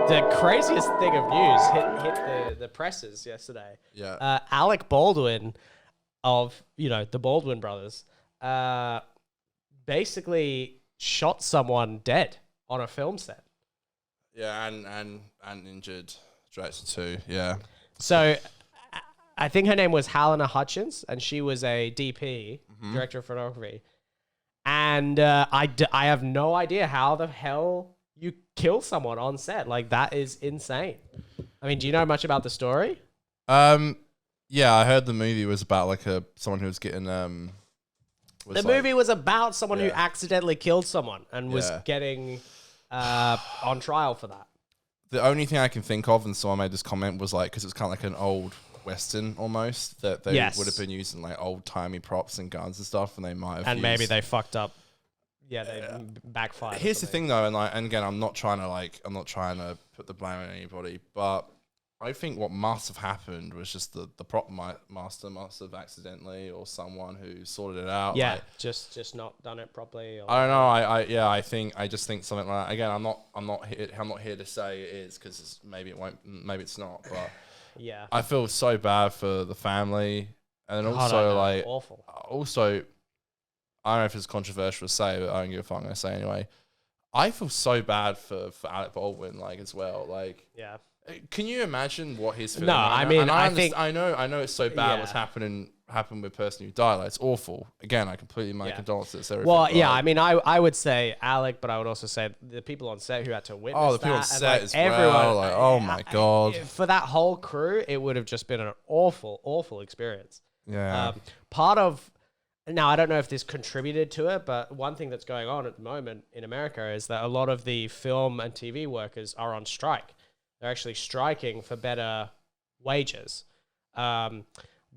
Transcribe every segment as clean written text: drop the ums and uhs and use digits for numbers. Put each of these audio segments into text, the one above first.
The craziest thing of news hit the presses yesterday. Yeah. Alec Baldwin of, the Baldwin brothers, basically shot someone dead on a film set. Yeah, and injured director too. Yeah. So I think her name was Halyna Hutchins, and she was a DP, director of photography. And I have no idea how the hell you kill someone on set. Like, that is insane. I mean, do you know much about the story? Yeah, I heard the movie was about like someone who was getting The movie was about someone who accidentally killed someone and was getting on trial for that. The only thing I can think of, and someone made this comment, was like, because it's kind of like an old Western almost, that they would have been using like old timey props and guns and stuff, and they might have. And maybe they fucked up. Yeah, they backfired. Here's the thing, though, and again, I'm not trying to put the blame on anybody, but I think what must have happened was just the prop master must have accidentally, or someone who sorted it out. Yeah, just not done it properly. Or I don't know. I just think something like that. Again, I'm not here to say it is, because maybe it won't, maybe it's not, but yeah, I feel so bad for the family, and then awful. Also, I don't know if it's controversial to say, but I don't give a fuck. I'm gonna say anyway. I feel so bad for Alec Baldwin, like, as well. Like, yeah. Can you imagine what he's feeling? No, right I now? mean, and I know it's so bad what's happened with the person who died. Like, it's awful. Again, I completely my condolences. Everything. Well, yeah, I mean, I would say Alec, but I would also say the people on set who had to witness that. Oh, the people on set as everyone, well. Like, oh my god. For that whole crew, it would have just been an awful, awful experience. Yeah. Now, I don't know if this contributed to it, but one thing that's going on at the moment in America is that a lot of the film and TV workers are on strike. They're actually striking for better wages. But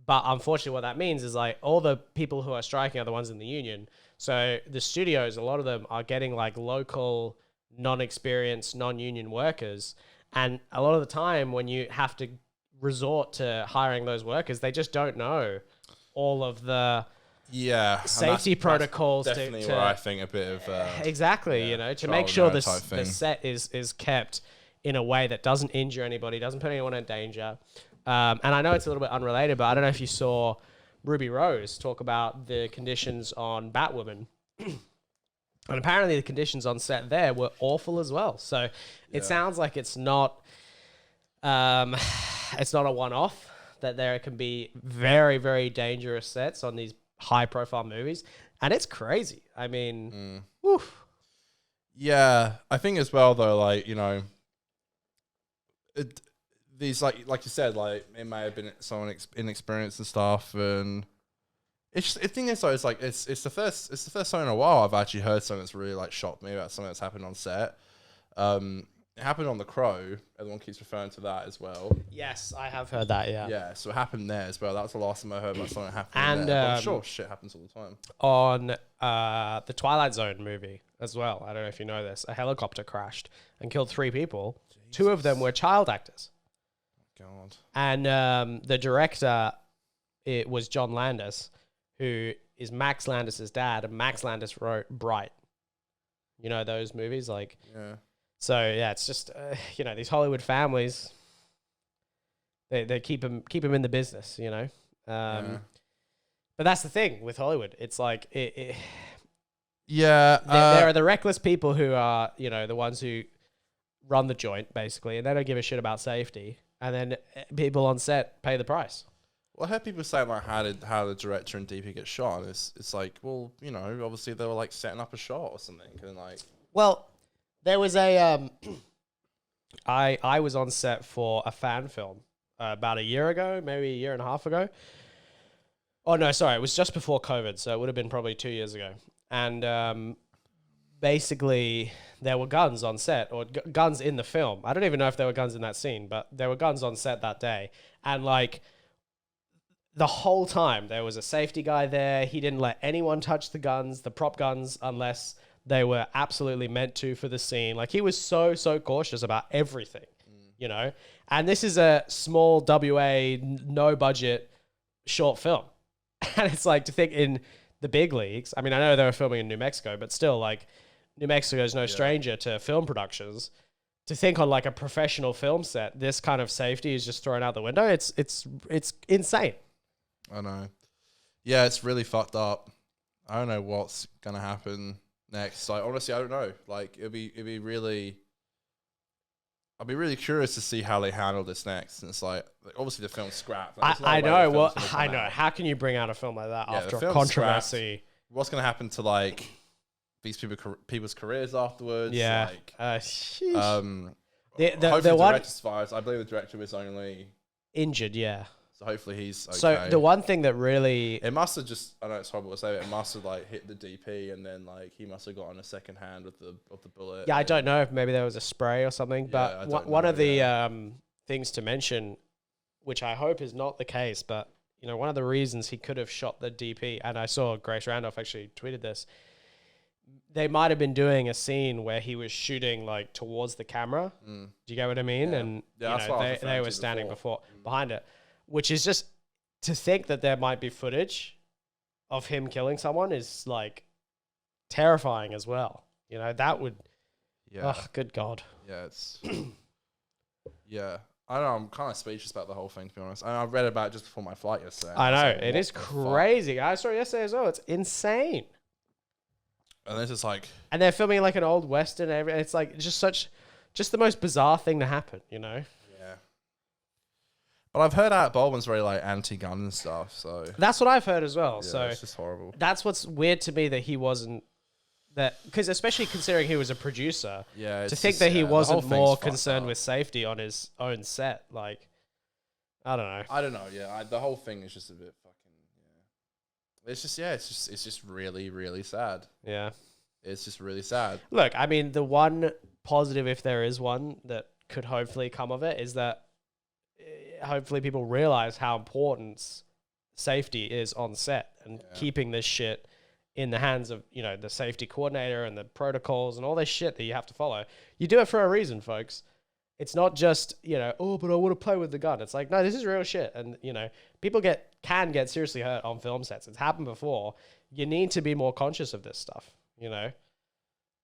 unfortunately, what that means is, like, all the people who are striking are the ones in the union. So the studios, a lot of them are getting like local, non-experienced, non-union workers. And a lot of the time when you have to resort to hiring those workers, they just don't know all of the safety protocols. That's definitely where I think a bit of exactly, to make sure the set is kept in a way that doesn't injure anybody, doesn't put anyone in danger. And I know it's a little bit unrelated, but I don't know if you saw Ruby Rose talk about the conditions on Batwoman. And apparently the conditions on set there were awful as well. So it sounds like it's not a one-off, that there can be very, very dangerous sets on these high-profile movies. And it's crazy. I mean, oof. Yeah, I think as well, though, like, these, like you said, like, it may have been someone inexperienced and stuff, and the thing is, though, it's like it's the first time in a while I've actually heard something that's really like shocked me about something that's happened on set. It happened on The Crow. Everyone keeps referring to that as well. Yes, I have heard that. Yeah, so it happened there as well. That was the last time I heard about something happening there. But I'm sure shit happens all the time. On the Twilight Zone movie as well, I don't know if you know this, a helicopter crashed and killed 3 people. Jesus. 2 of them were child actors. God. And the director, it was John Landis, who is Max Landis' dad, and Max Landis wrote Bright. You know those movies? Like, yeah. So, yeah, it's just, these Hollywood families, they keep them in the business, But that's the thing with Hollywood. It's like, there are the reckless people who are, the ones who run the joint, basically, and they don't give a shit about safety. And then people on set pay the price. Well, I heard people say, like, how the director and DP get shot. And it's like, well, obviously they were, like, setting up a shot or something. And, like... Well... There was a, I was on set for a fan film about a year ago, maybe a year and a half ago. Oh, no, sorry. It was just before COVID, so it would have been probably 2 years ago. And basically, there were guns on set, or guns in the film. I don't even know if there were guns in that scene, but there were guns on set that day. And, like, the whole time, there was a safety guy there. He didn't let anyone touch the guns, the prop guns, unless... they were absolutely meant to for the scene. Like, he was so cautious about everything, And this is a small WA, no budget short film. And it's like, to think in the big leagues, I mean, I know they were filming in New Mexico, but still, like, New Mexico is no stranger to film productions. to think on like a professional film set, this kind of safety is just thrown out the window. It's insane. I know. Yeah, it's really fucked up. I don't know what's gonna happen next. Like honestly, I don't know. Like I'd be really curious to see how they handle this next. And it's like obviously the film's scrapped. Like, I know. Well, I know. How can you bring out a film like that after a controversy? Scrapped. What's gonna happen to like these people's careers afterwards? Yeah. Like, the director's fired. I believe the director was only injured. Yeah. So hopefully he's okay. So the one thing that really... It must have just... I know it's horrible to say, but it must have like hit the DP and then like he must have got on a second hand of the bullet. Yeah, I don't know if maybe there was a spray or something, but one of the things to mention, which I hope is not the case, but you know, one of the reasons he could have shot the DP, and I saw Grace Randolph actually tweeted this, they might have been doing a scene where he was shooting like towards the camera. Do you get what I mean? Yeah. And yeah, you know, they were standing behind it. Which is just to think that there might be footage of him killing someone is like terrifying as well. You know, that would, oh, good God. Yeah, it's, yeah. I don't know, I'm kind of speechless about the whole thing, to be honest. I read about it just before my flight yesterday. I know, it is crazy. I saw it yesterday as well. It's insane. And this is like... And they're filming like an old Western. It's like just the most bizarre thing to happen, you know? But I've heard Alec Baldwin's very like anti-gun and stuff, so that's what I've heard as well. Yeah, so it's just horrible. That's what's weird to me, that he wasn't that, because especially considering he was a producer. Yeah, to think that he wasn't more concerned with safety on his own set, like I don't know. Yeah, the whole thing is just a bit fucking. Yeah, it's just really really sad. Yeah, it's just really sad. Look, I mean, the one positive, if there is one, that could hopefully come of it is that hopefully people realize how important safety is on set, and keeping this shit in the hands of, you know, the safety coordinator and the protocols and all this shit that you have to follow. You do it for a reason, folks. It's not just, you know, oh, but I want to play with the gun. It's like, no, this is real shit. And, you know, people can get seriously hurt on film sets. It's happened before. You need to be more conscious of this stuff, you know?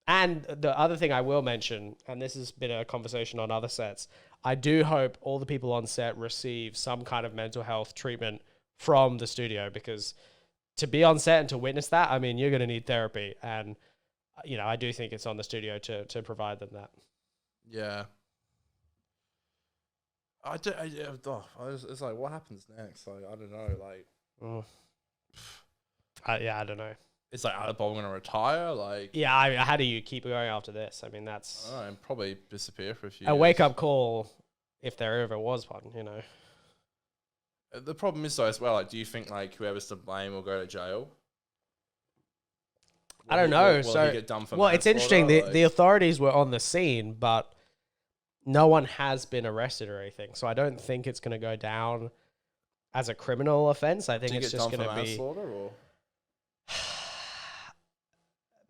And the other thing I will mention, and this has been a conversation on other sets, I do hope all the people on set receive some kind of mental health treatment from the studio, because to be on set and to witness that, I mean, you're going to need therapy. And, you know, I do think it's on the studio to provide them that. Yeah. It's like, what happens next? Like, I don't know. Like, I don't know. It's like, Alec Baldwin going to retire? Like, yeah, how do you keep going after this? I mean, that's... I don't know, and probably disappear for a few years. A wake-up call, if there ever was one, you know. The problem is, though, as well, like, do you think, like, whoever's to blame will go to jail? I don't know. Will he get done for it's interesting. The authorities were on the scene, but no one has been arrested or anything. So I don't think it's going to go down as a criminal offense. I think it's just going to be... manslaughter, or...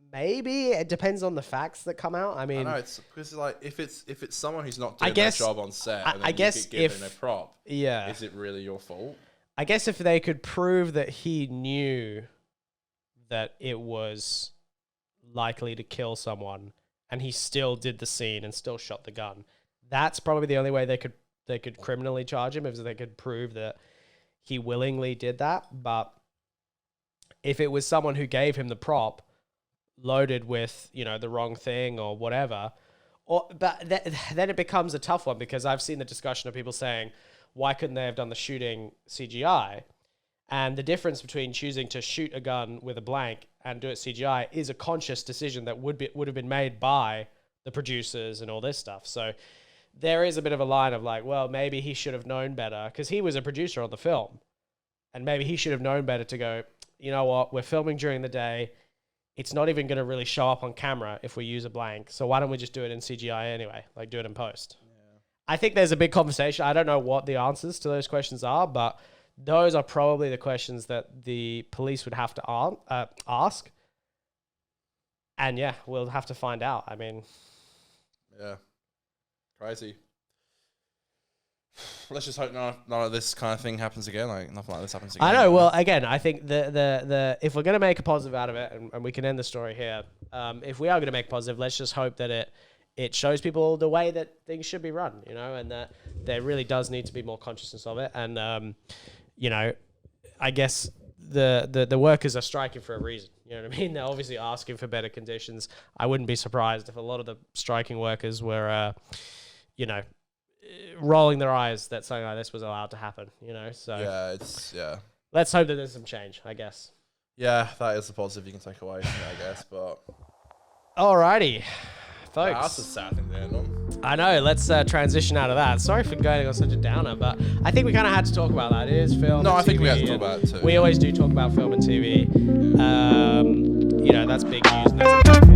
Maybe it depends on the facts that come out. I mean, I know, it's because like if it's someone who's not doing their job on set, and then you get given a prop, is it really your fault? I guess if they could prove that he knew that it was likely to kill someone, and he still did the scene and still shot the gun, that's probably the only way they could criminally charge him, if they could prove that he willingly did that. But if it was someone who gave him the prop, loaded with, you know, the wrong thing or whatever, then it becomes a tough one, because I've seen the discussion of people saying, why couldn't they have done the shooting CGI? And the difference between choosing to shoot a gun with a blank and do it CGI is a conscious decision that would have been made by the producers and all this stuff. So there is a bit of a line of like, well, maybe he should have known better, because he was a producer on the film, and maybe he should have known better to go, you know what, we're filming during the day. It's not even going to really show up on camera if we use a blank. So why don't we just do it in CGI anyway? Like, do it in post. Yeah. I think there's a big conversation. I don't know what the answers to those questions are, but those are probably the questions that the police would have to ask. And yeah, we'll have to find out. I mean... Yeah. Crazy. Let's just hope none of this kind of thing happens again. Like, nothing like this happens again. I know. Well, again, I think the if we're going to make a positive out of it, and we can end the story here, if we are going to make positive, let's just hope that it shows people the way that things should be run, you know, and that there really does need to be more consciousness of it. And, you know, I guess the workers are striking for a reason. You know what I mean? They're obviously asking for better conditions. I wouldn't be surprised if a lot of the striking workers were, you know, rolling their eyes that something like this was allowed to happen, you know? So yeah. Let's hope that there's some change, I guess. Yeah, that is the positive you can take away from it, I guess, but... Alrighty, folks. That's a sad thing to end on. I know, let's transition out of that. Sorry for going on such a downer, but I think we kind of had to talk about that. It is film No, and I think TV, we have to talk about it too. We always do talk about film and TV. You know, that's big news. And that's